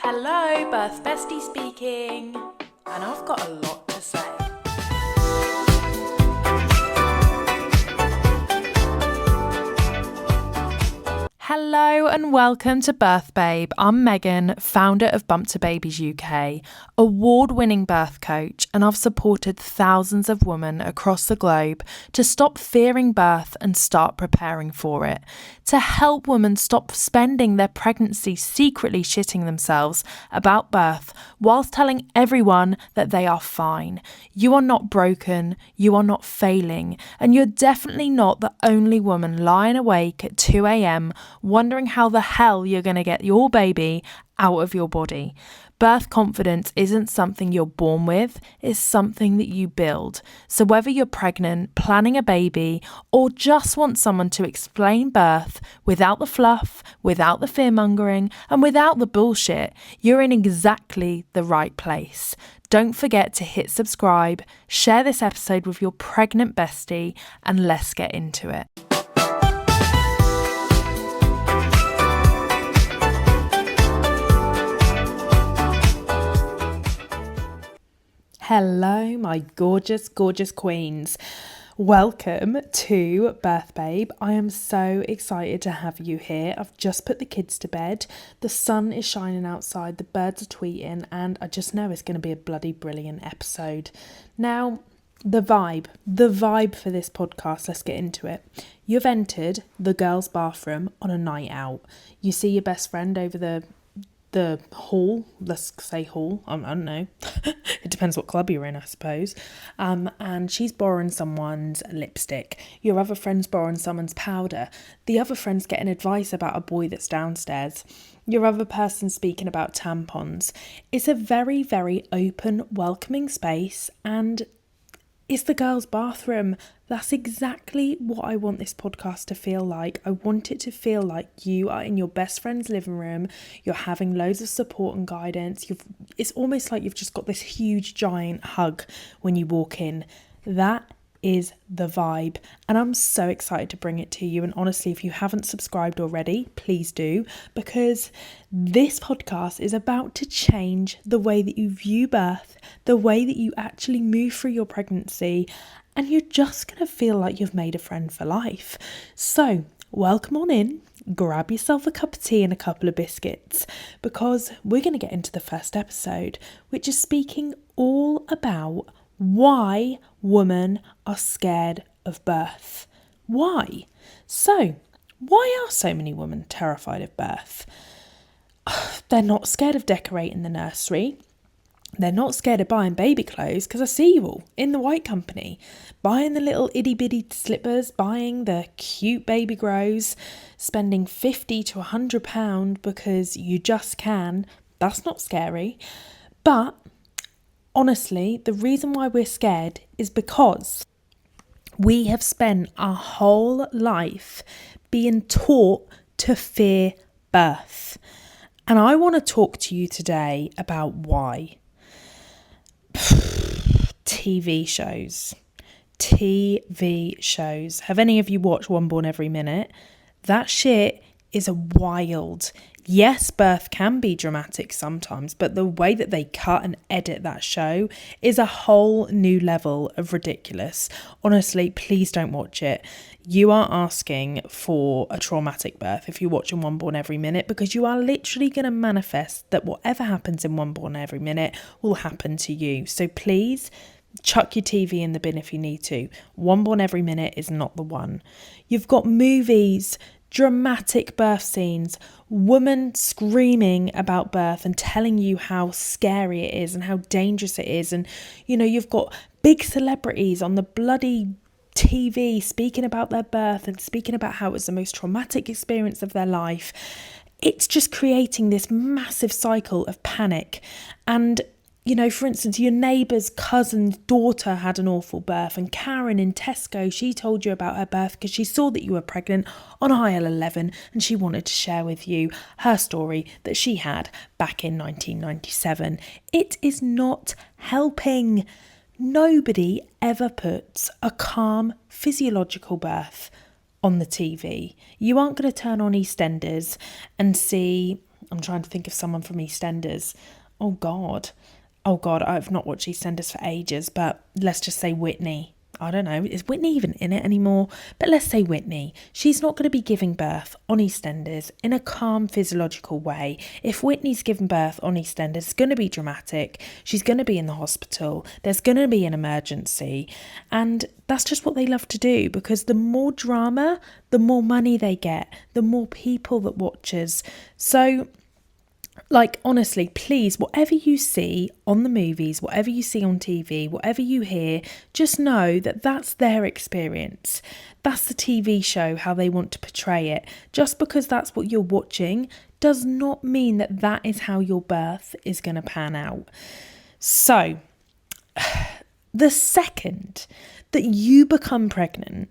Hello, Birth Bestie speaking, and I've got a lot to say. Hello and welcome to Birth Babe. I'm Megan, founder of Bump to Babies UK, award-winning birth coach, and I've supported thousands of women across the globe to stop fearing birth and start preparing for it, to help women stop spending their pregnancy secretly shitting themselves about birth whilst telling everyone that they are fine. You are not broken, you are not failing, and you're definitely not the only woman lying awake at 2 a.m. wondering how the hell you're going to get your baby out of your body. Birth confidence isn't something you're born with, it's something that you build. So whether you're pregnant, planning a baby, or just want someone to explain birth without the fluff, without the fear-mongering, and without the bullshit, you're in exactly the right place. Don't forget to hit subscribe, share this episode with your pregnant bestie, and let's get into it. Hello, my gorgeous, gorgeous queens. Welcome to Birth Babe. I am so excited to have you here. I've just put the kids to bed. The sun is shining outside, the birds are tweeting, and I just know it's going to be a bloody brilliant episode. Now, the vibe for this podcast, let's get into it. You've entered the girls' bathroom on a night out. You see your best friend over the hall, let's say hall, I don't know, it depends what club you're in, I suppose, and she's borrowing someone's lipstick, your other friend's borrowing someone's powder, the other friend's getting advice about a boy that's downstairs, your other person's speaking about tampons. It's a very, very open, welcoming space, and it's the girls' bathroom. That's exactly what I want this podcast to feel like. I want it to feel like you are in your best friend's living room. You're having loads of support and guidance. It's almost like you've just got this huge giant hug when you walk in. That is the vibe, and I'm so excited to bring it to you. And honestly, if you haven't subscribed already, please do, because this podcast is about to change the way that you view birth, the way that you actually move through your pregnancy, and you're just going to feel like you've made a friend for life. So welcome on in, grab yourself a cup of tea and a couple of biscuits, because we're going to get into the first episode, which is speaking all about why women are scared of birth. Why? So, why are so many women terrified of birth? They're not scared of decorating the nursery. They're not scared of buying baby clothes, because I see you all in the white company, buying the little itty bitty slippers, buying the cute baby grows, spending £50 to £100 because you just can. That's not scary. But honestly, the reason why we're scared is because we have spent our whole life being taught to fear birth. And I want to talk to you today about why. TV shows. Have any of you watched One Born Every Minute? That shit is wild. Yes, birth can be dramatic sometimes, but the way that they cut and edit that show is a whole new level of ridiculous. Honestly, please don't watch it. You are asking for a traumatic birth if you're watching One Born Every Minute, because you are literally going to manifest that whatever happens in One Born Every Minute will happen to you. So please chuck your TV in the bin if you need to. One Born Every Minute is not the one. You've got movies, dramatic birth scenes, women screaming about birth and telling you how scary it is and how dangerous it is. And, you've got big celebrities on the bloody TV speaking about their birth and speaking about how it's the most traumatic experience of their life. It's just creating this massive cycle of panic. And for instance, your neighbour's cousin's daughter had an awful birth, and Karen in Tesco, she told you about her birth because she saw that you were pregnant on aisle 11 and she wanted to share with you her story that she had back in 1997. It is not helping. Nobody ever puts a calm physiological birth on the TV. You aren't going to turn on EastEnders and see I'm trying to think of someone from EastEnders. Oh God, I've not watched EastEnders for ages, but let's just say Whitney. I don't know, is Whitney even in it anymore? But let's say Whitney. She's not going to be giving birth on EastEnders in a calm, physiological way. If Whitney's giving birth on EastEnders, it's going to be dramatic. She's going to be in the hospital. There's going to be an emergency. And that's just what they love to do, because the more drama, the more money they get, the more people that watches. So, like, honestly, please, whatever you see on the movies, whatever you see on TV, whatever you hear, just know that that's their experience. That's the TV show, how they want to portray it. Just because that's what you're watching does not mean that that is how your birth is going to pan out. So, the second that you become pregnant,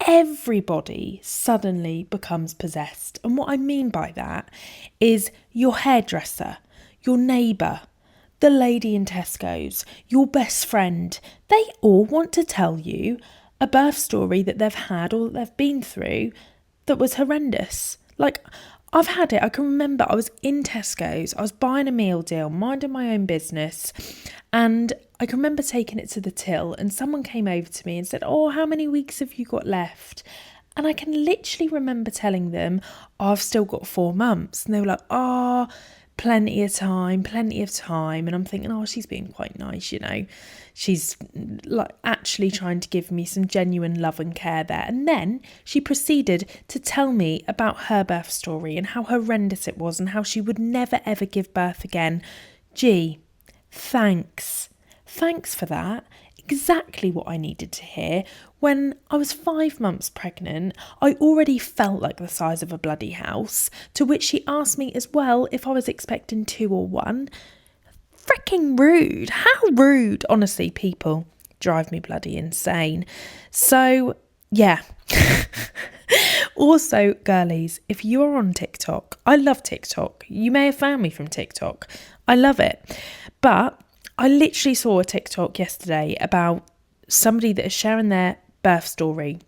everybody suddenly becomes possessed. And what I mean by that is your hairdresser, your neighbour, the lady in Tesco's, your best friend. They all want to tell you a birth story that they've had or that they've been through that was horrendous. Like, I've had it. I can remember I was in Tesco's, I was buying a meal deal, minding my own business, and I can remember taking it to the till and someone came over to me and said, "Oh, how many weeks have you got left?" And I can literally remember telling them, "Oh, I've still got 4 months." And they were like, "Oh, plenty of time. And I'm thinking, oh, she's being quite nice, you know. She's like actually trying to give me some genuine love and care there. And then she proceeded to tell me about her birth story and how horrendous it was and how she would never ever give birth again. Gee, thanks. Thanks for that. Exactly what I needed to hear. When I was 5 months pregnant, I already felt like the size of a bloody house, to which she asked me as well if I was expecting 2 or 1. Freaking rude. How rude. Honestly, people drive me bloody insane. So, yeah. Also, girlies, if you are on TikTok, I love TikTok. You may have found me from TikTok. I love it. But I literally saw a TikTok yesterday about somebody that is sharing their birth story.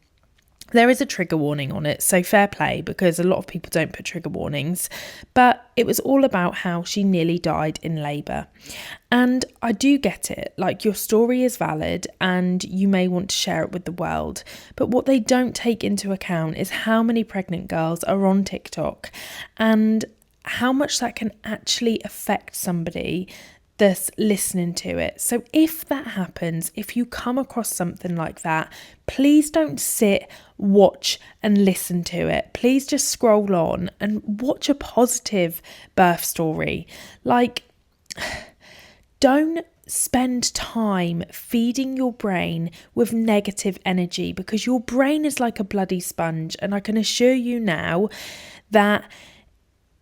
There is a trigger warning on it, so fair play, because a lot of people don't put trigger warnings. But it was all about how she nearly died in labour. And I do get it, like your story is valid and you may want to share it with the world. But what they don't take into account is how many pregnant girls are on TikTok and how much that can actually affect somebody that's listening to it. So if that happens, if you come across something like that, please don't sit, watch and listen to it. Please just scroll on and watch a positive birth story. Like, don't spend time feeding your brain with negative energy, because your brain is like a bloody sponge. And I can assure you now that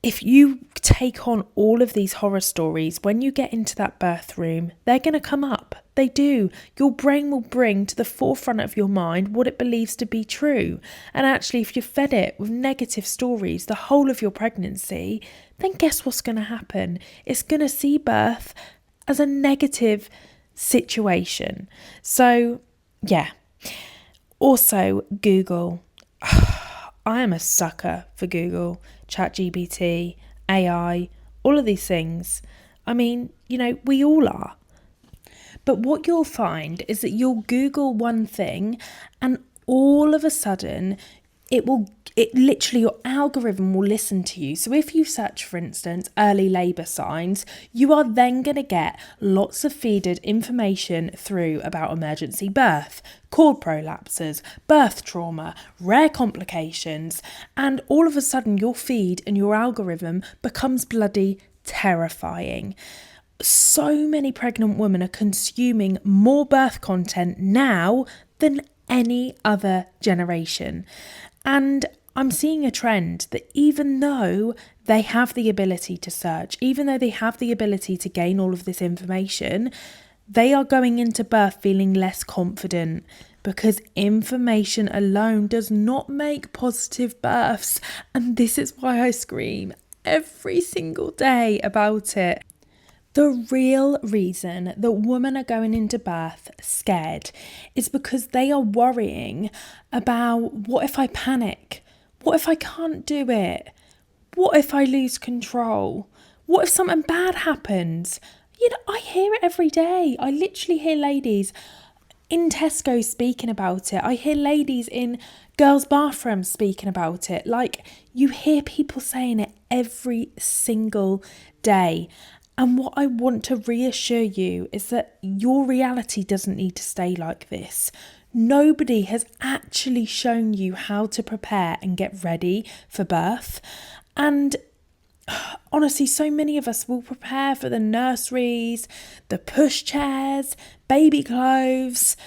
if you take on all of these horror stories, when you get into that birth room, they're going to come up. They do. Your brain will bring to the forefront of your mind what it believes to be true. And actually, if you fed it with negative stories the whole of your pregnancy, then guess what's going to happen? It's going to see birth as a negative situation. So, yeah. Also, Google. I am a sucker for Google, ChatGPT, AI, all of these things. I mean, you know, we all are. But what you'll find is that you'll Google one thing and all of a sudden it literally, your algorithm will listen to you. So if you search, for instance, early labour signs, you are then going to get lots of feeded information through about emergency birth, cord prolapses, birth trauma, rare complications, and all of a sudden your feed and your algorithm becomes bloody terrifying. So many pregnant women are consuming more birth content now than any other generation. And I'm seeing a trend that even though they have the ability to search, even though they have the ability to gain all of this information, they are going into birth feeling less confident, because information alone does not make positive births. And this is why I scream every single day about it. The real reason that women are going into birth scared is because they are worrying about, what if I panic? What if I can't do it? what if I lose control? What if something bad happens? You know, I hear it every day. I literally hear ladies in Tesco speaking about it. I hear ladies in girls' bathrooms speaking about it. Like, you hear people saying it every single day. And what I want to reassure you is that your reality doesn't need to stay like this. Nobody has actually shown you how to prepare and get ready for birth. And honestly, so many of us will prepare for the nurseries, the pushchairs, baby clothes,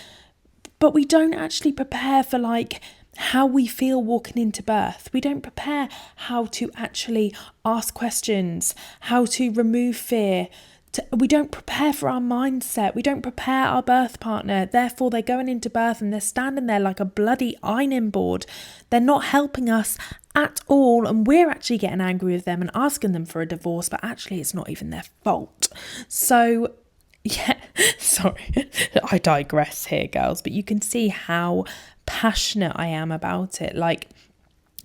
but we don't actually prepare for like how we feel walking into birth. We don't prepare how to actually ask questions, how to remove fear. We don't prepare for our mindset. We don't prepare our birth partner. Therefore, they're going into birth and they're standing there like a bloody ironing board. They're not helping us at all. And we're actually getting angry with them and asking them for a divorce, but actually it's not even their fault. So yeah, sorry, I digress here, girls, but you can see how passionate I am about it. Like,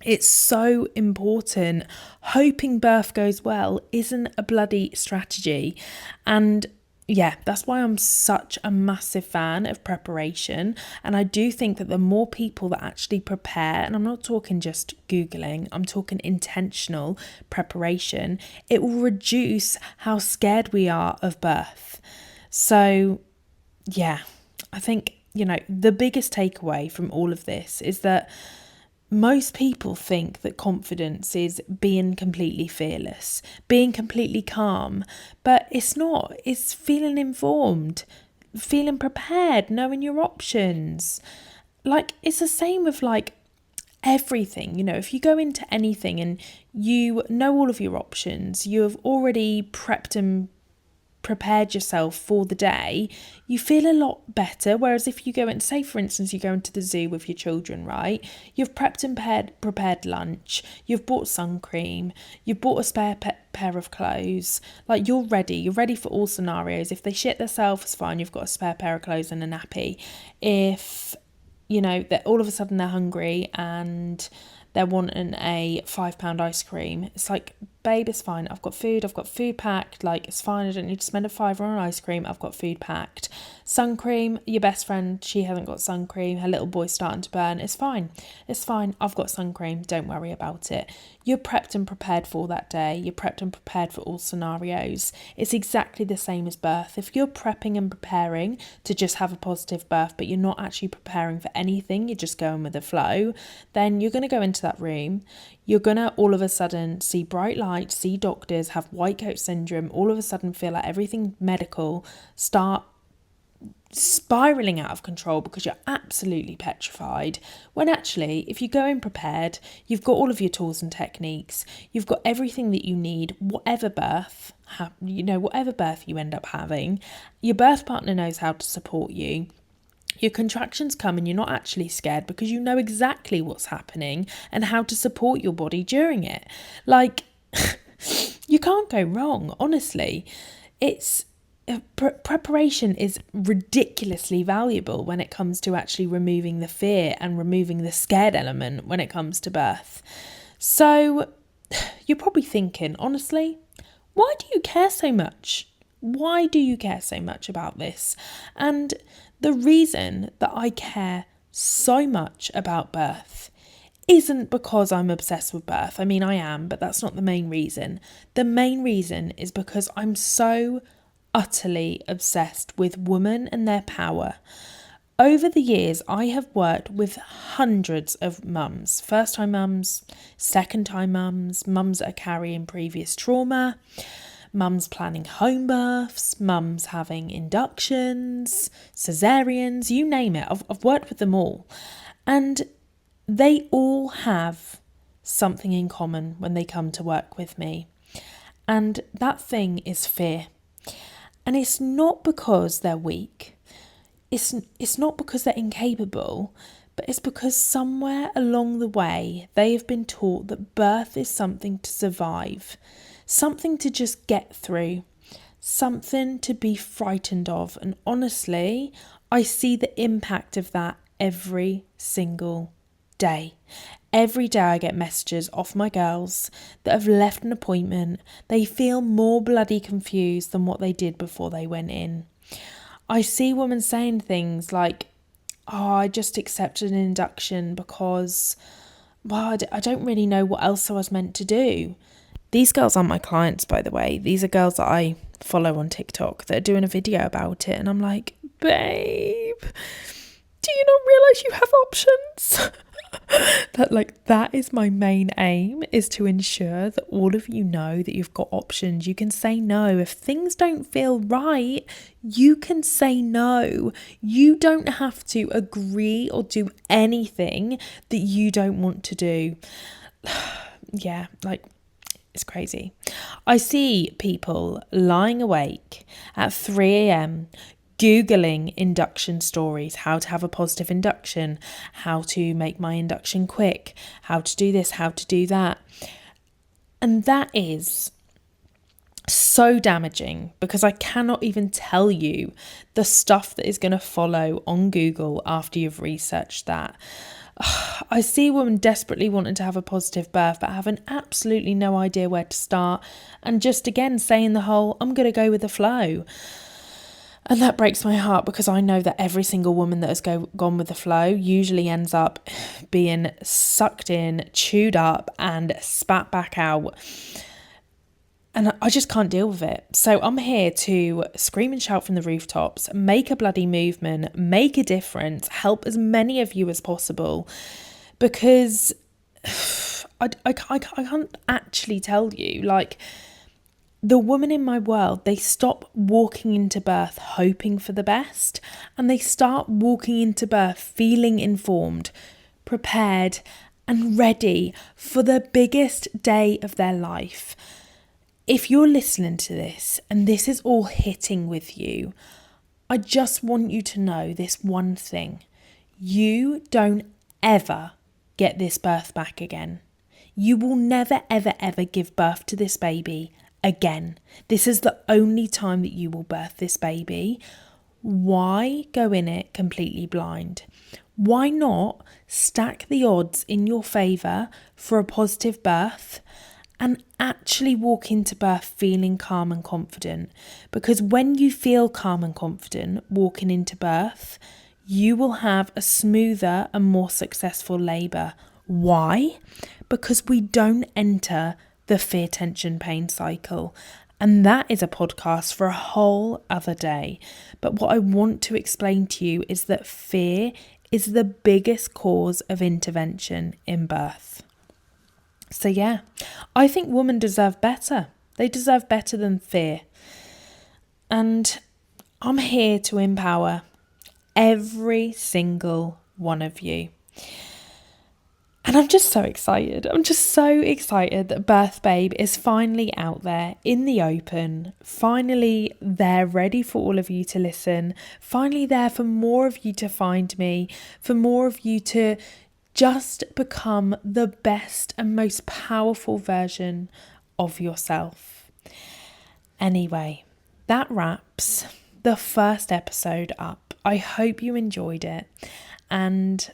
it's so important. Hoping birth goes well isn't a bloody strategy. And yeah, that's why I'm such a massive fan of preparation. And I do think that the more people that actually prepare, and I'm not talking just Googling, I'm talking intentional preparation, it will reduce how scared we are of birth. So yeah, I think, you know, the biggest takeaway from all of this is that most people think that confidence is being completely fearless, being completely calm, but it's not. It's feeling informed, feeling prepared, knowing your options. Like, it's the same with like everything. You know, if you go into anything and you know all of your options, you have already prepped and prepared yourself for the day, you feel a lot better. Whereas if you go and say, for instance, you go into the zoo with your children, right? You've prepped and prepared lunch, you've bought sun cream, you've bought a spare pair of clothes. Like, you're ready for all scenarios. If they shit themselves, it's fine, you've got a spare pair of clothes and a nappy. If, you know, that all of a sudden they're hungry and they're wanting a £5 ice cream, it's like, babe, it's fine, I've got food packed, like, it's fine, I don't need to spend a £5 on ice cream, I've got food packed. Sun cream, your best friend, she hasn't got sun cream, her little boy's starting to burn, it's fine, I've got sun cream, don't worry about it. You're prepped and prepared for that day, you're prepped and prepared for all scenarios. It's exactly the same as birth. If you're prepping and preparing to just have a positive birth, but you're not actually preparing for anything, you're just going with the flow, then you're going to go into that room, you're going to all of a sudden see bright lights, see doctors, have white coat syndrome, all of a sudden feel like everything medical, start spiraling out of control because you're absolutely petrified, when actually, if you go in prepared, you've got all of your tools and techniques, you've got everything that you need, whatever birth you end up having, your birth partner knows how to support you. Your contractions come and you're not actually scared because you know exactly what's happening and how to support your body during it. Like, you can't go wrong, honestly. It's preparation is ridiculously valuable when it comes to actually removing the fear and removing the scared element when it comes to birth. So you're probably thinking, honestly, why do you care so much? Why do you care so much about this? And the reason that I care so much about birth isn't because I'm obsessed with birth. I mean, I am, but that's not the main reason. The main reason is because I'm so utterly obsessed with women and their power. Over the years, I have worked with hundreds of mums, first-time mums, second-time mums, mums that are carrying previous trauma, mums planning home births, mums having inductions, cesareans, you name it. I've worked with them all. And they all have something in common when they come to work with me. And that thing is fear. And it's not because they're weak. It's not because they're incapable, but it's because somewhere along the way they have been taught that birth is something to survive, something to just get through, something to be frightened of. And honestly, I see the impact of that every single day. Every day I get messages off my girls that have left an appointment. They feel more bloody confused than what they did before they went in. I see women saying things like, oh, I just accepted an induction because, well, I don't really know what else I was meant to do. These girls aren't my clients, by the way. These are girls that I follow on TikTok that are doing a video about it. And I'm like, babe, do you not realise you have options? That is my main aim, is to ensure that all of you know that you've got options. You can say no. If things don't feel right, you can say no. You don't have to agree or do anything that you don't want to do. Yeah, it's crazy. I see people lying awake at 3 a.m. Googling induction stories, how to have a positive induction, how to make my induction quick, how to do this, how to do that. And that is so damaging, because I cannot even tell you the stuff that is going to follow on Google after you've researched that. I see women desperately wanting to have a positive birth but having absolutely no idea where to start, and just again saying the whole, I'm going to go with the flow. And that breaks my heart, because I know that every single woman that has gone with the flow usually ends up being sucked in, chewed up and spat back out. And I just can't deal with it. So I'm here to scream and shout from the rooftops, make a bloody movement, make a difference, help as many of you as possible, because I can't actually tell you, the women in my world, they stop walking into birth hoping for the best, and they start walking into birth feeling informed, prepared and ready for the biggest day of their life. If you're listening to this and this is all hitting with you, I just want you to know this one thing. You don't ever get this birth back again. You will never, ever, ever give birth to this baby again. This is the only time that you will birth this baby. Why go in it completely blind? Why not stack the odds in your favour for a positive birth and actually walk into birth feeling calm and confident? Because when you feel calm and confident walking into birth, you will have a smoother and more successful labour. Why? Because we don't enter the fear, tension, pain cycle. And that is a podcast for a whole other day. But what I want to explain to you is that fear is the biggest cause of intervention in birth. So yeah, I think women deserve better. They deserve better than fear. And I'm here to empower every single one of you. And I'm just so excited. I'm just so excited that Birth Babe is finally out there in the open, finally there ready for all of you to listen, finally there for more of you to find me, for more of you to just become the best and most powerful version of yourself. Anyway, that wraps the first episode up. I hope you enjoyed it, and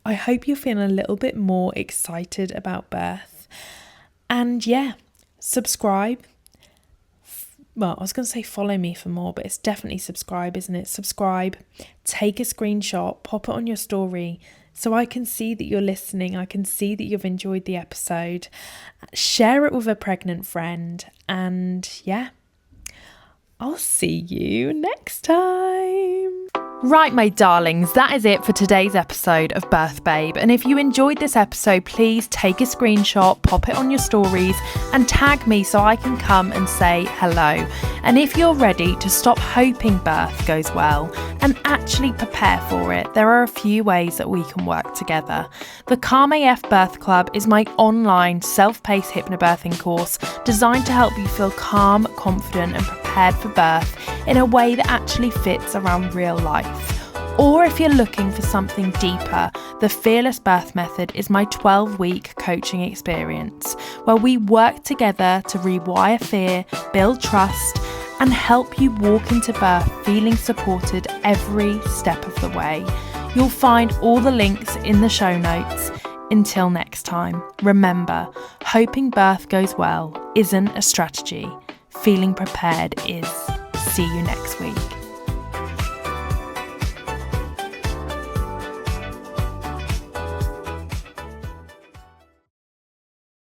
I hope you're feeling a little bit more excited about birth. And yeah, subscribe. Well, I was going to say follow me for more, but it's definitely subscribe, isn't it? Subscribe, take a screenshot, pop it on your story so I can see that you're listening. I can see that you've enjoyed the episode. Share it with a pregnant friend. And yeah, I'll see you next time. Right, my darlings, that is it for today's episode of Birth Babe. And if you enjoyed this episode, please take a screenshot, pop it on your stories and tag me so I can come and say hello. And if you're ready to stop hoping birth goes well and actually prepare for it, there are a few ways that we can work together. The Calm AF Birth Club is my online self-paced hypnobirthing course designed to help you feel calm, confident and prepared for birth in a way that actually fits around real life. Or if you're looking for something deeper, the Fearless Birth Method is my 12-week coaching experience where we work together to rewire fear, build trust, and help you walk into birth feeling supported every step of the way. You'll find all the links in the show notes. Until next time, remember, hoping birth goes well isn't a strategy. Feeling prepared is. See you next week.